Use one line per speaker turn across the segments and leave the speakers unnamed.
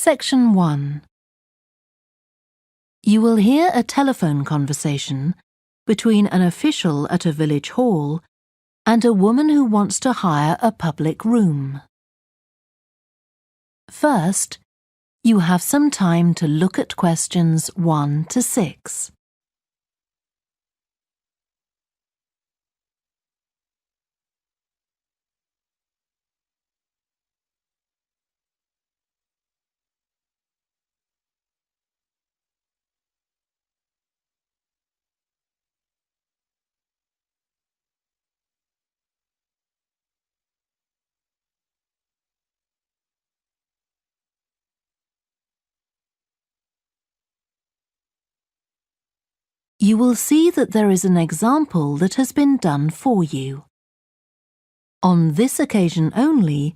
Section 1. You will hear a telephone conversation between an official at a village hall and a woman who wants to hire a public room. First, you have some time to look at questions 1 to 6. You will see that there is an example that has been done for you. On this occasion only,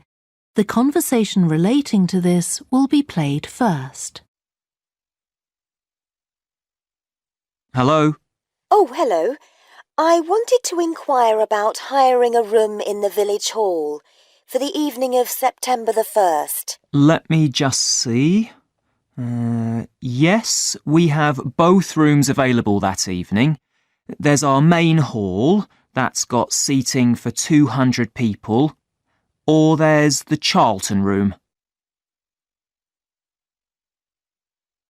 the conversation relating to this will be played first.
Hello?
Oh, hello. I wanted to inquire about hiring a room in the village hall for the evening of September the 1st.
Let me just see. Yes, we have both rooms available that evening. There's our main hall, that's got seating for 200 people, or there's the Charlton room.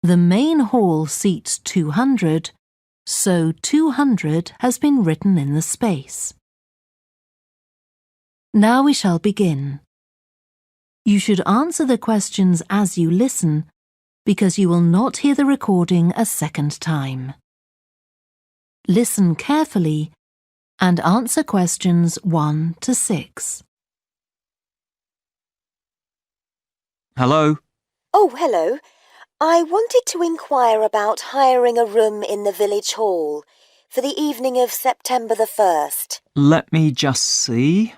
The main hall seats 200, so 200 has been written in the space. Now we shall begin. You should answer the questions as you listen, because you will not hear the recording a second time. Listen carefully and answer questions 1 to 6.
Hello?
Oh, hello. I wanted to inquire about hiring a room in the village hall for the evening of September the 1st.
Let me just see.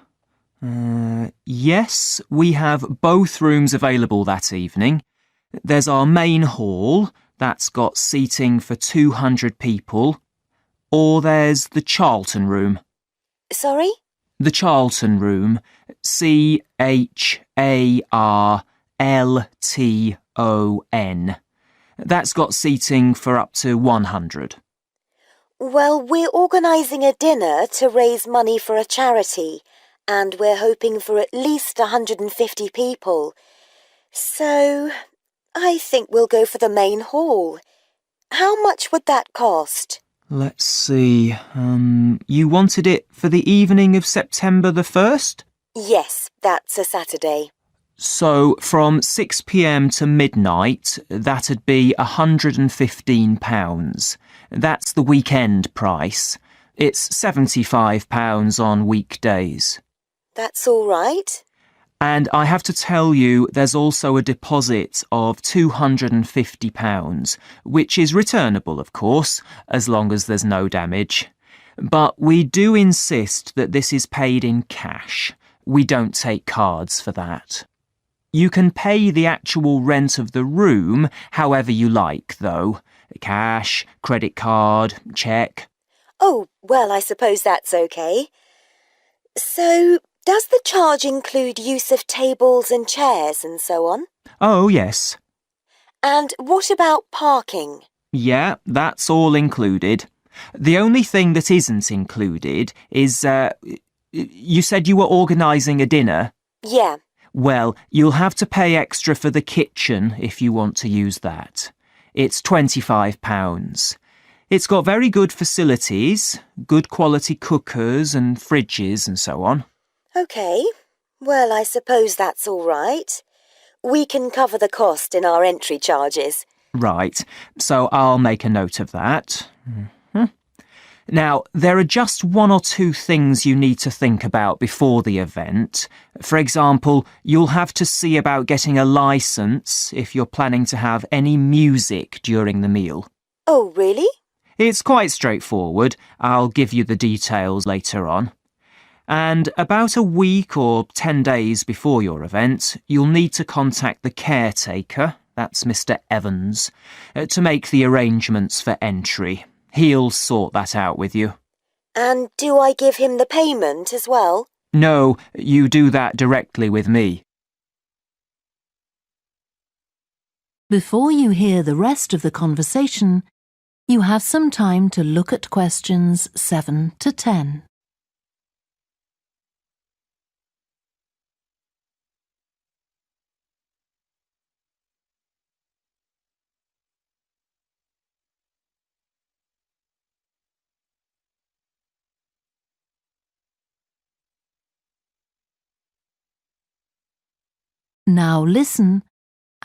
Yes, we have both rooms available that evening. There's our main hall, that's got seating for 200 people, or there's the Charlton room.
Sorry?
The Charlton room, Charlton. That's got seating for up to 100.
Well, we're organising a dinner to raise money for a charity, and we're hoping for at least 150 people. So I think we'll go for the main hall. How much would that cost?
Let's see. You wanted it for the evening of September the 1st?
Yes, that's a Saturday.
So from 6 p.m. to midnight, that'd be £115. That's the weekend price. It's £75 on weekdays.
That's all right.
And I have to tell you, there's also a deposit of £250, which is returnable, of course, as long as there's no damage. But we do insist that this is paid in cash. We don't take cards for that. You can pay the actual rent of the room however you like, though. Cash, credit card, cheque.
Oh, well, I suppose that's okay. So, does the charge include use of tables and chairs and so on?
Oh, yes.
And what about parking?
Yeah, that's all included. The only thing that isn't included is, you said you were organising a dinner?
Yeah.
Well, you'll have to pay extra for the kitchen if you want to use that. It's £25. It's got very good facilities, good quality cookers and fridges and so on.
OK. Well, I suppose that's all right. We can cover the cost in our entry charges.
Right, so I'll make a note of that. Now, there are just 1 or 2 things you need to think about before the event. For example, you'll have to see about getting a licence if you're planning to have any music during the meal.
Oh, really?
It's quite straightforward. I'll give you the details later on. And about a week or 10 days before your event, you'll need to contact the caretaker, that's Mr. Evans, to make the arrangements for entry. He'll sort that out with you.
And do I give him the payment as well?
No, you do that directly with me.
Before you hear the rest of the conversation, you have some time to look at questions 7 to 10. Now listen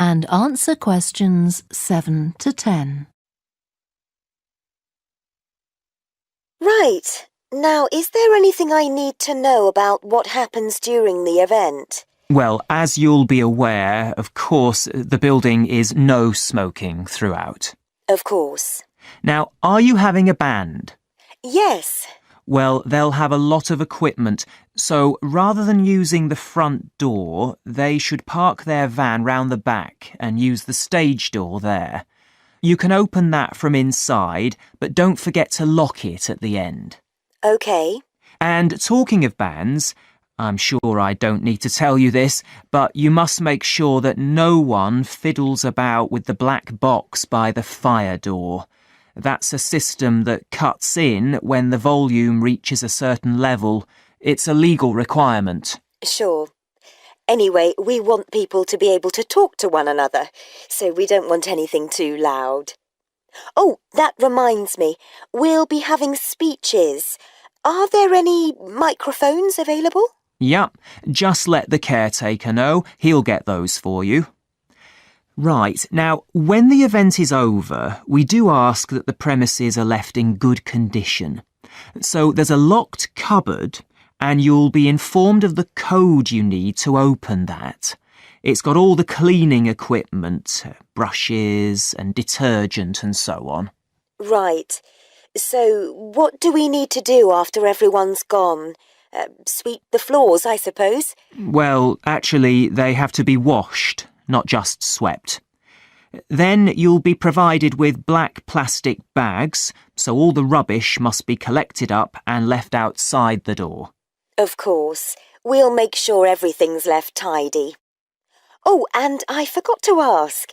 and answer questions 7 to 10.
Right. Now, is there anything I need to know about what happens during the event?
Well, as you'll be aware, of course, the building is no smoking throughout.
Of course.
Now, are you having a band?
Yes.
Well, they'll have a lot of equipment, so rather than using the front door, they should park their van round the back and use the stage door there. You can open that from inside, but don't forget to lock it at the end.
OK.
And talking of bands, I'm sure I don't need to tell you this, but you must make sure that no one fiddles about with the black box by the fire door. That's a system that cuts in when the volume reaches a certain level. It's a legal requirement.
Sure. Anyway, we want people to be able to talk to one another, so we don't want anything too loud. Oh, that reminds me. We'll be having speeches. Are there any microphones available?
Yep, just let the caretaker know. He'll get those for you. Right, now, when the event is over, we do ask that the premises are left in good condition. So there's a locked cupboard, and you'll be informed of the code you need to open that. It's got all the cleaning equipment, brushes and detergent and so on.
Right. So what do we need to do after everyone's gone? Sweep the floors, I suppose?
Well, actually, they have to be washed, not just swept. Then you'll be provided with black plastic bags, so all the rubbish must be collected up and left outside the door.
Of course. We'll make sure everything's left tidy. Oh, and I forgot to ask.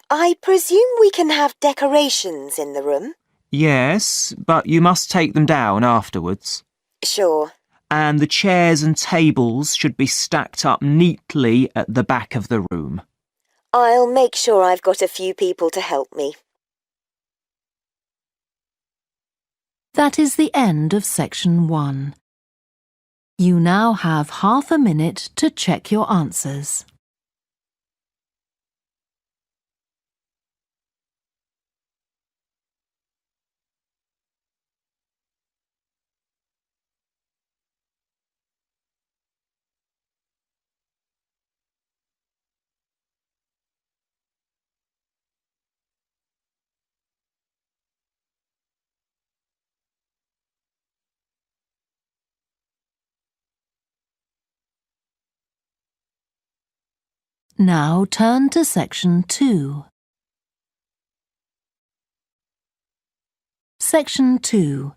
I presume we can have decorations in the room?
Yes, but you must take them down afterwards.
Sure.
And the chairs and tables should be stacked up neatly at the back of the room.
I'll make sure I've got a few people to help me.
That is the end of section 1. You now have half a minute to check your answers. Now turn to section 2. Section 2.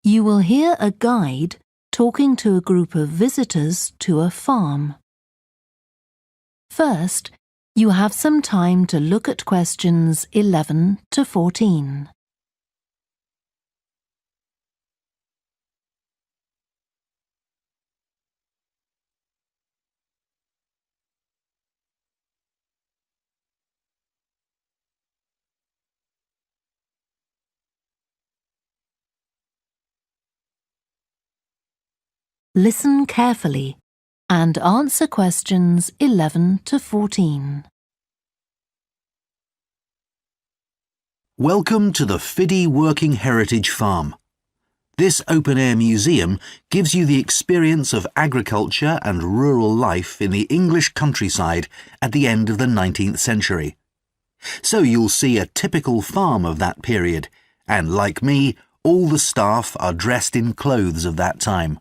You will hear a guide talking to a group of visitors to a farm. First, you have some time to look at questions 11 to 14. Listen carefully and answer questions 11 to 14.
Welcome to the Fiddy Working Heritage Farm. This open-air museum gives you the experience of agriculture and rural life in the English countryside at the end of the 19th century. So you'll see a typical farm of that period, and like me, all the staff are dressed in clothes of that time.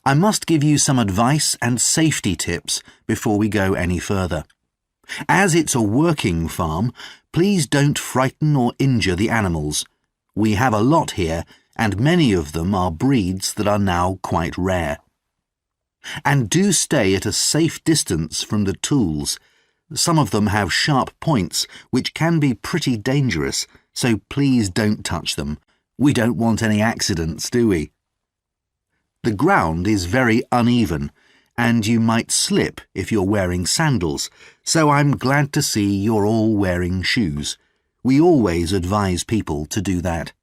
I must give you some advice and safety tips before we go any further. As it's a working farm, please don't frighten or injure the animals. We have a lot here, and many of them are breeds that are now quite rare. And do stay at a safe distance from the tools. Some of them have sharp points, which can be pretty dangerous, so please don't touch them. We don't want any accidents, do we? The ground is very uneven, and you might slip if you're wearing sandals, so I'm glad to see you're all wearing shoes. We always advise people to do that.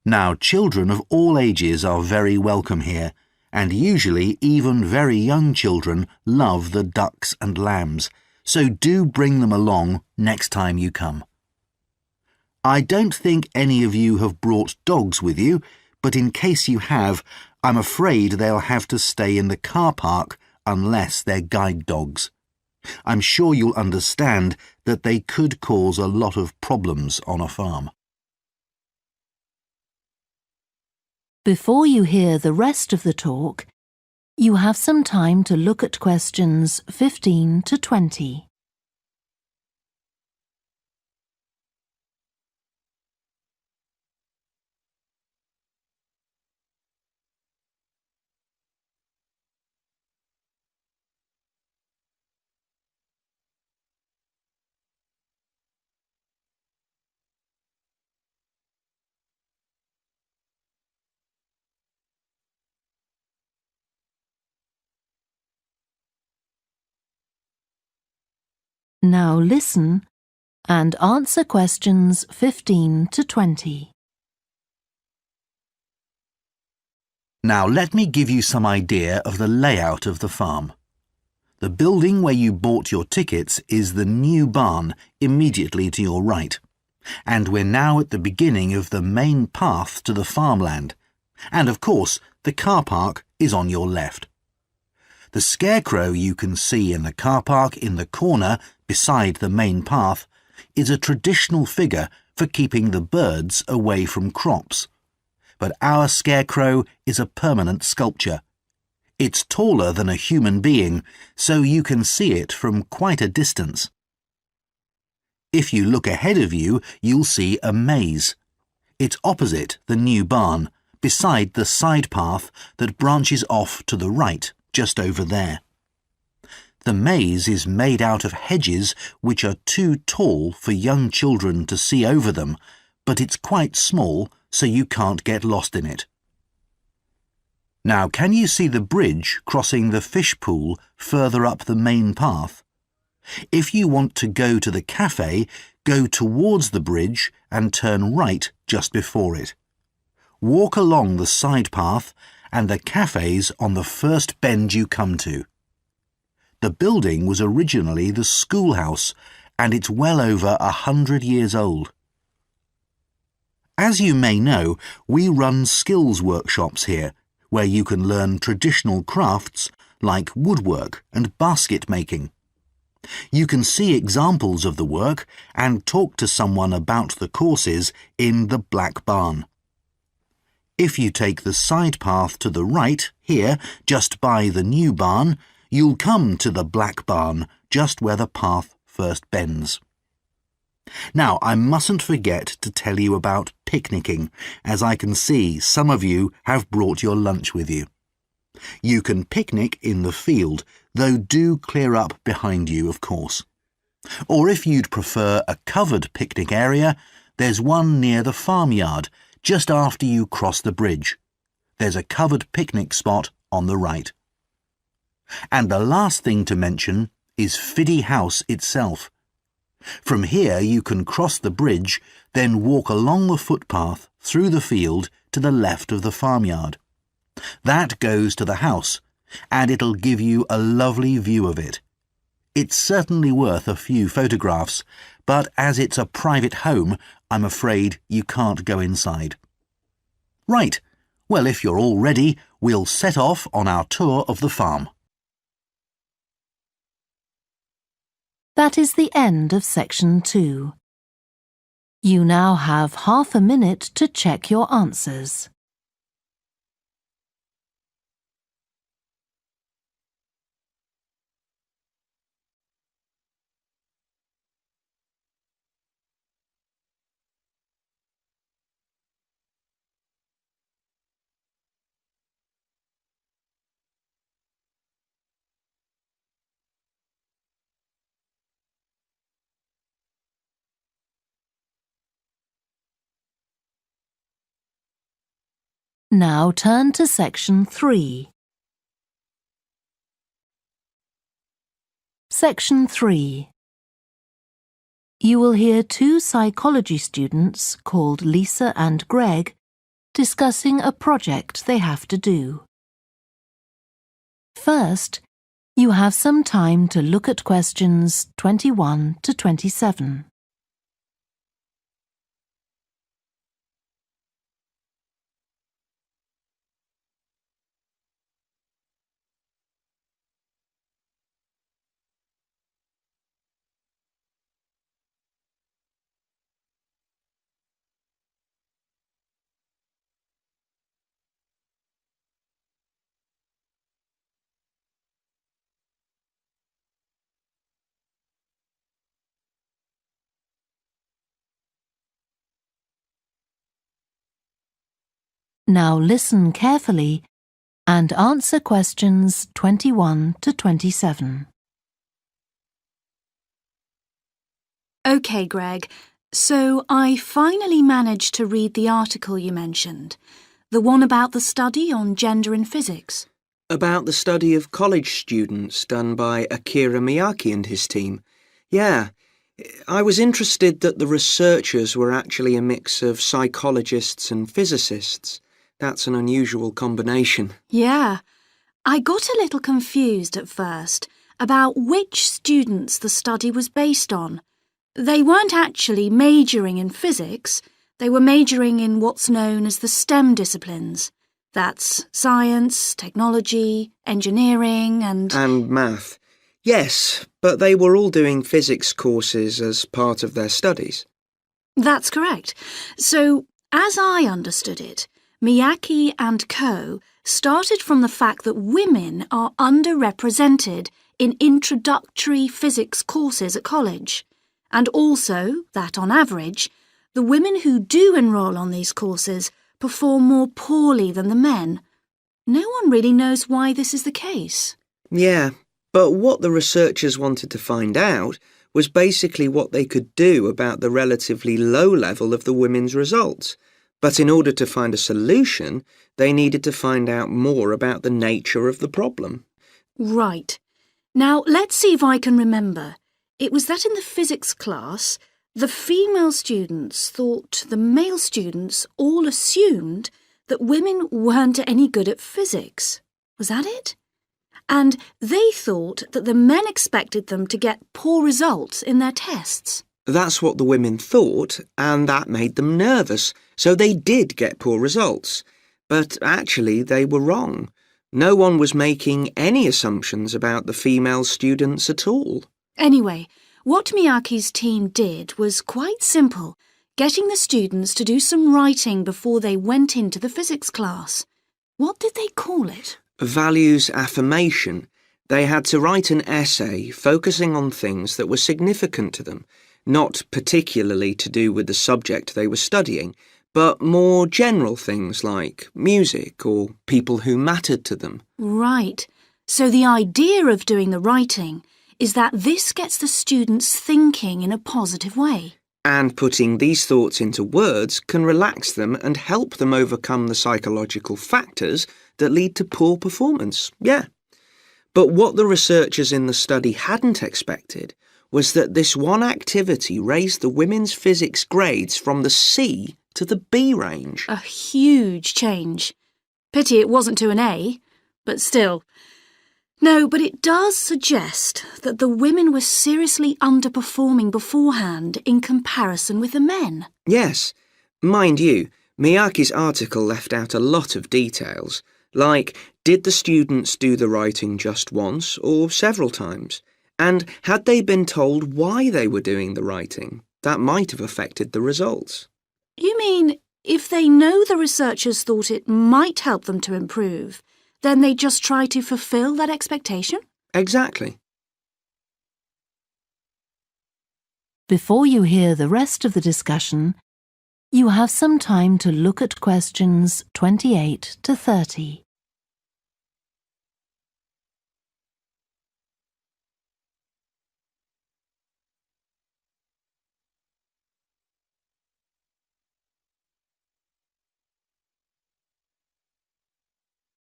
Now, children of all ages are very welcome here, and usually even very young children love the ducks and lambs, so do bring them along next time you come. I don't think any of you have brought dogs with you, but in case you have, I'm afraid they'll have to stay in the car park unless they're guide dogs. I'm sure you'll understand that they could cause a lot of problems on a farm.
Before you hear the rest of the talk, you have some time to look at questions 15 to 20. Now listen and answer questions 15 to 20.
Now let me give you some idea of the layout of the farm. The building where you bought your tickets is the new barn immediately to your right, and we're now at the beginning of the main path to the farmland, and of course the car park is on your left. The scarecrow you can see in the car park in the corner beside the main path is a traditional figure for keeping the birds away from crops. But our scarecrow is a permanent sculpture. It's taller than a human being, so you can see it from quite a distance. If you look ahead of you, you'll see a maze. It's opposite the new barn, beside the side path that branches off to the right, just over there. The maze is made out of hedges which are too tall for young children to see over them, but it's quite small, so you can't get lost in it. Now, can you see the bridge crossing the fish pool further up the main path? If you want to go to the cafe, go towards the bridge and turn right just before it. Walk along the side path and the cafe's on the first bend you come to. The building was originally the schoolhouse, and it's well over 100 years old. As you may know, we run skills workshops here, where you can learn traditional crafts like woodwork and basket making. You can see examples of the work and talk to someone about the courses in the Black Barn. If you take the side path to the right, here, just by the new barn, you'll come to the Black Barn, just where the path first bends. Now, I mustn't forget to tell you about picnicking, as I can see some of you have brought your lunch with you. You can picnic in the field, though do clear up behind you, of course. Or if you'd prefer a covered picnic area, there's one near the farmyard, just after you cross the bridge. There's a covered picnic spot on the right. And the last thing to mention is Fiddy House itself. From here you can cross the bridge, then walk along the footpath through the field to the left of the farmyard. That goes to the house, and it'll give you a lovely view of it. It's certainly worth a few photographs, but as it's a private home, I'm afraid you can't go inside. Right, well, if you're all ready, we'll set off on our tour of the farm.
That is the end of section 2. You now have half a minute to check your answers. Now turn to section 3. Section 3. You will hear two psychology students called Lisa and Greg discussing a project they have to do. First, you have some time to look at questions 21 to 27. Now listen carefully and answer questions 21 to 27.
OK, Greg. So I finally managed to read the article you mentioned, the one about the study on gender in physics.
About the study of college students done by Akira Miyake and his team. Yeah, I was interested that the researchers were actually a mix of psychologists and physicists. That's an unusual combination.
Yeah. I got a little confused at first about which students the study was based on. They weren't actually majoring in physics. They were majoring in what's known as the STEM disciplines. That's science, technology, engineering and
math. Yes, but they were all doing physics courses as part of their studies.
That's correct. So, as I understood it, Miyake and co. started from the fact that women are underrepresented in introductory physics courses at college, and also that, on average, the women who do enrol on these courses perform more poorly than the men. No one really knows why this is the case.
Yeah, but what the researchers wanted to find out was basically what they could do about the relatively low level of the women's results. But in order to find a solution, they needed to find out more about the nature of the problem.
Right. Now, let's see if I can remember. It was that in the physics class, the female students thought the male students all assumed that women weren't any good at physics. Was that it? And they thought that the men expected them to get poor results in their tests.
That's what the women thought, and that made them nervous, so they did get poor results. But actually, they were wrong. No one was making any assumptions about the female students at all.
Anyway, what Miyake's team did was quite simple, getting the students to do some writing before they went into the physics class. What did they call it?
Values affirmation. They had to write an essay focusing on things that were significant to them, not particularly to do with the subject they were studying, but more general things like music or people who mattered to them.
Right. So the idea of doing the writing is that this gets the students thinking in a positive way.
And putting these thoughts into words can relax them and help them overcome the psychological factors that lead to poor performance. Yeah. But what the researchers in the study hadn't expected was that this one activity raised the women's physics grades from the C to the B range.
A huge change. Pity it wasn't to an A, but still. No, but it does suggest that the women were seriously underperforming beforehand in comparison with the men.
Yes. Mind you, Miyake's article left out a lot of details, like did the students do the writing just once or several times? And had they been told why they were doing the writing? That might have affected the results.
You mean if they know the researchers thought it might help them to improve, then they just try to fulfill that expectation?
Exactly.
Before you hear the rest of the discussion, you have some time to look at questions 28 to 30.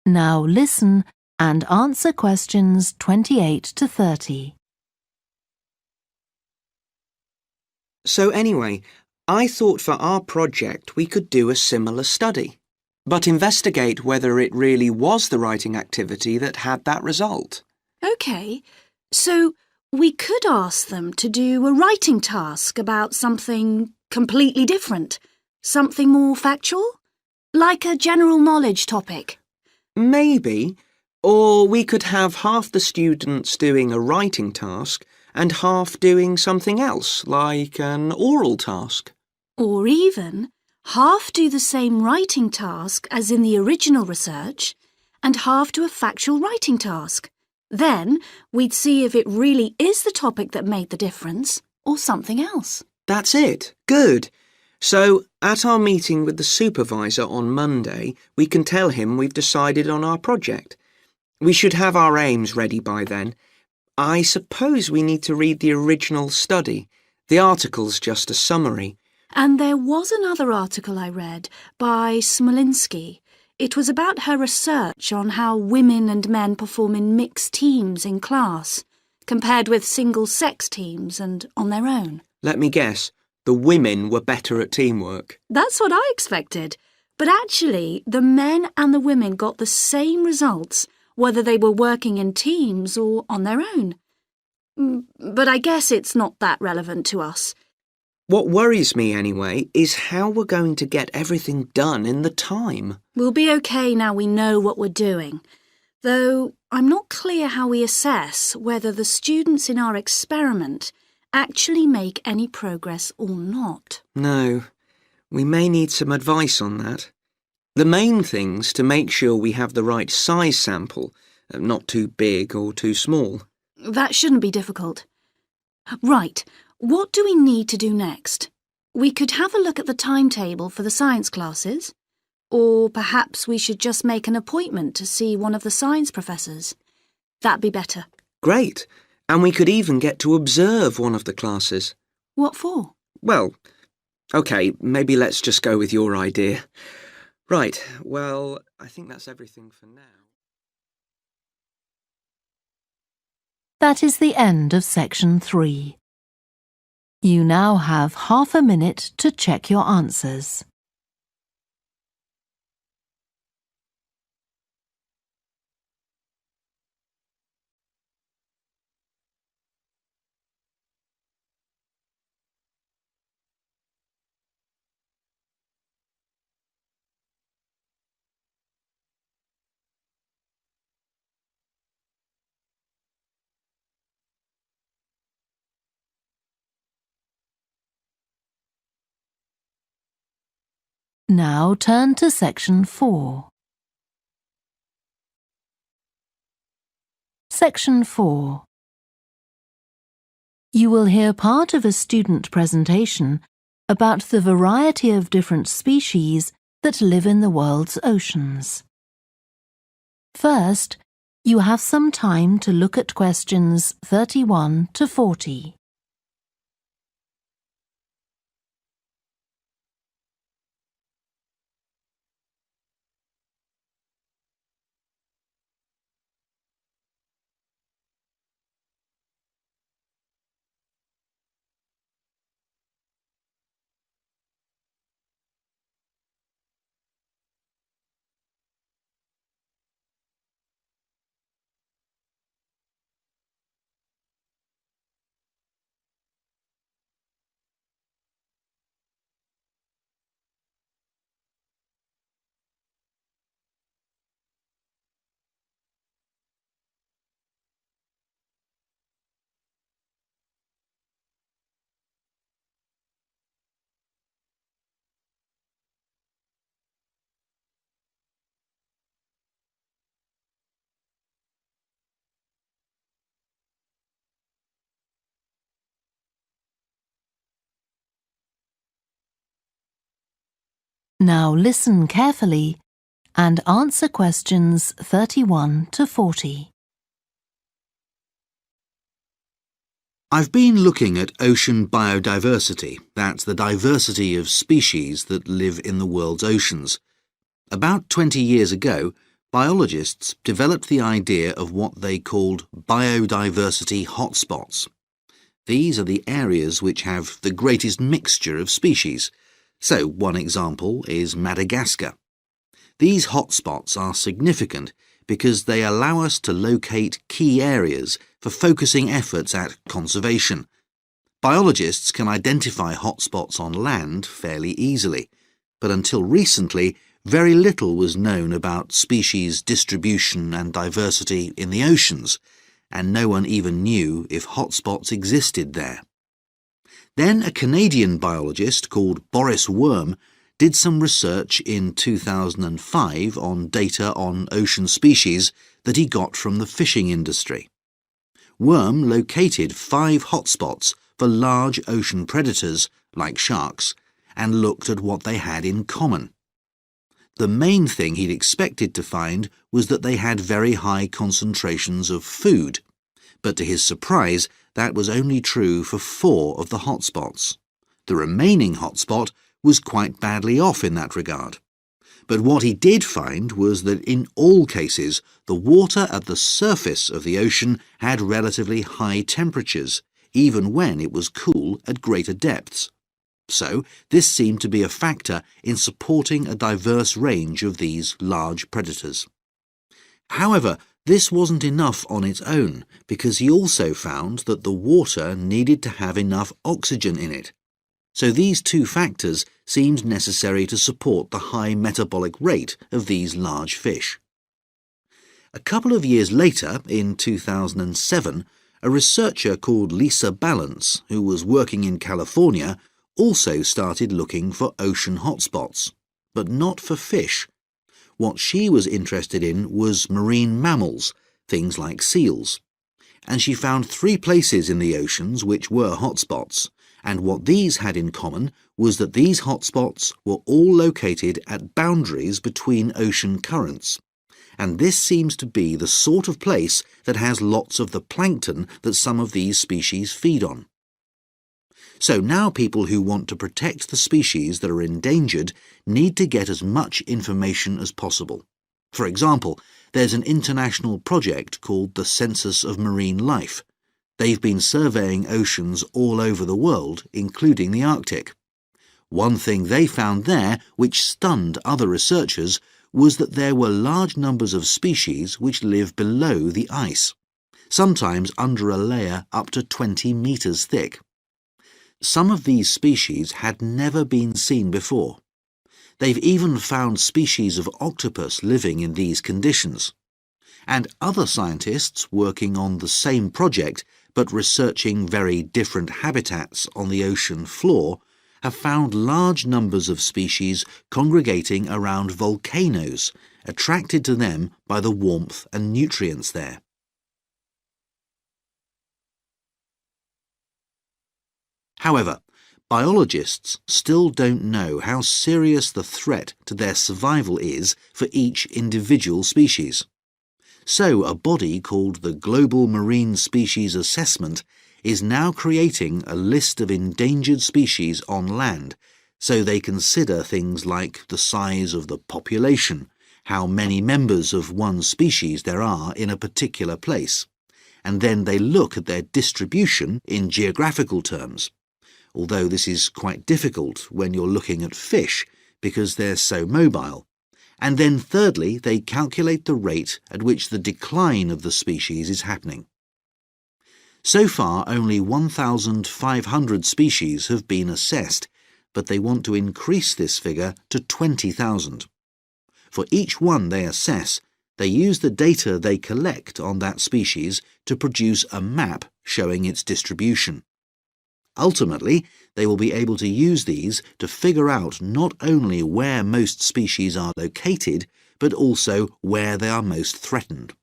Now listen and answer questions 28 to 30.
So anyway, I thought for our project we could do a similar study, but investigate whether it really was the writing activity that had that result.
OK, so we could ask them to do a writing task about something completely different, something more factual, like a general knowledge topic.
Maybe. Or we could have half the students doing a writing task and half doing something else, like an oral task.
Or even half do the same writing task as in the original research and half do a factual writing task. Then we'd see if it really is the topic that made the difference or something else.
That's it. Good. So, at our meeting with the supervisor on Monday, we can tell him we've decided on our project. We should have our aims ready by then. I suppose we need to read the original study. The article's just a summary.
And there was another article I read by Smolinski. It was about her research on how women and men perform in mixed teams in class, compared with single-sex teams and on their own.
Let me guess. The women were better at teamwork.
That's what I expected. But actually, the men and the women got the same results, whether they were working in teams or on their own. But I guess it's not that relevant to us.
What worries me, anyway, is how we're going to get everything done in the time.
We'll be okay now we know what we're doing. Though I'm not clear how we assess whether the students in our experiment actually make any progress or not.
No, we may need some advice on that. The main thing's to make sure we have the right size sample, not too big or too small.
That shouldn't be difficult. Right, what do we need to do next? We could have a look at the timetable for the science classes, or perhaps we should just make an appointment to see one of the science professors. That'd be better.
Great. And we could even get to observe one of the classes.
What for?
Well, OK, maybe let's just go with your idea. Right, well, I think that's everything for now.
That is the end of section 3. You now have half a minute to check your answers. Now turn to section 4. Section 4. You will hear part of a student presentation about the variety of different species that live in the world's oceans. First, you have some time to look at questions 31 to 40. Now listen carefully and answer questions 31 to 40.
I've been looking at ocean biodiversity. That's the diversity of species that live in the world's oceans. About 20 years ago, biologists developed the idea of what they called biodiversity hotspots. These are the areas which have the greatest mixture of species. So, one example is Madagascar. These hotspots are significant because they allow us to locate key areas for focusing efforts at conservation. Biologists can identify hotspots on land fairly easily, but until recently, very little was known about species distribution and diversity in the oceans, and no one even knew if hotspots existed there. Then a Canadian biologist called Boris Worm did some research in 2005 on data on ocean species that he got from the fishing industry. Worm located 5 hotspots for large ocean predators, like sharks, and looked at what they had in common. The main thing he'd expected to find was that they had very high concentrations of food, but to his surprise, that was only true for 4 of the hotspots. The remaining hotspot was quite badly off in that regard. But what he did find was that in all cases, the water at the surface of the ocean had relatively high temperatures, even when it was cool at greater depths. So, this seemed to be a factor in supporting a diverse range of these large predators. However, this wasn't enough on its own, because he also found that the water needed to have enough oxygen in it. So these 2 factors seemed necessary to support the high metabolic rate of these large fish. A couple of years later, in 2007, a researcher called Lisa Balance, who was working in California, also started looking for ocean hotspots, but not for fish. What she was interested in was marine mammals, things like seals. And she found 3 places in the oceans which were hotspots, and what these had in common was that these hotspots were all located at boundaries between ocean currents. And this seems to be the sort of place that has lots of the plankton that some of these species feed on. So now people who want to protect the species that are endangered need to get as much information as possible. For example, there's an international project called the Census of Marine Life. They've been surveying oceans all over the world, including the Arctic. One thing they found there, which stunned other researchers, was that there were large numbers of species which live below the ice, sometimes under a layer up to 20 meters thick. Some of these species had never been seen before. They've even found species of octopus living in these conditions. And other scientists working on the same project but researching very different habitats on the ocean floor have found large numbers of species congregating around volcanoes, attracted to them by the warmth and nutrients there. However, biologists still don't know how serious the threat to their survival is for each individual species. So a body called the Global Marine Species Assessment is now creating a list of endangered species on land, so they consider things like the size of the population, how many members of one species there are in a particular place, and then they look at their distribution in geographical terms, although this is quite difficult when you're looking at fish because they're so mobile. And then thirdly, they calculate the rate at which the decline of the species is happening. So far, only 1,500 species have been assessed, but they want to increase this figure to 20,000. For each one they assess, they use the data they collect on that species to produce a map showing its distribution. Ultimately, they will be able to use these to figure out not only where most species are located, but also where they are most threatened.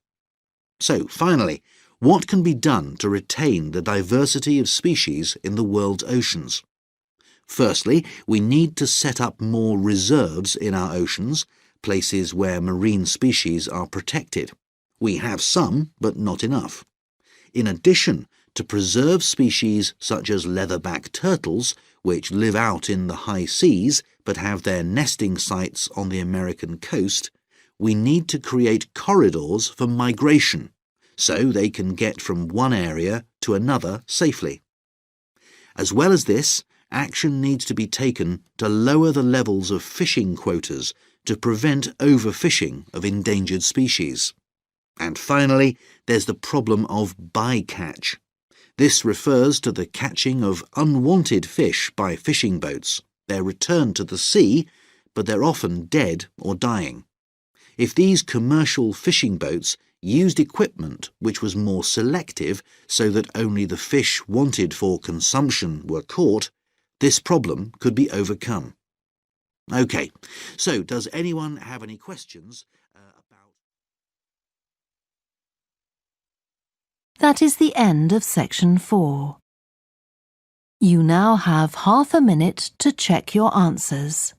So, finally, what can be done to retain the diversity of species in the world's oceans? Firstly, we need to set up more reserves in our oceans, places where marine species are protected. We have some, but not enough. In addition, to preserve species such as leatherback turtles, which live out in the high seas but have their nesting sites on the American coast, we need to create corridors for migration so they can get from one area to another safely. As well as this, action needs to be taken to lower the levels of fishing quotas to prevent overfishing of endangered species. And finally, there's the problem of bycatch. This refers to the catching of unwanted fish by fishing boats. They're returned to the sea, but they're often dead or dying. If these commercial fishing boats used equipment which was more selective so that only the fish wanted for consumption were caught, this problem could be overcome. OK, so does anyone have any questions about...
That is the end of section 4. You now have half a minute to check your answers.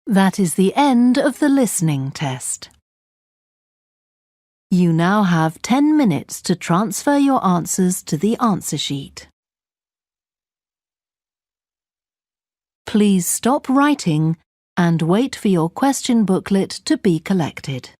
That is the end of the listening test. You now have 10 minutes to transfer your answers to the answer sheet. Please stop writing and wait for your question booklet to be collected.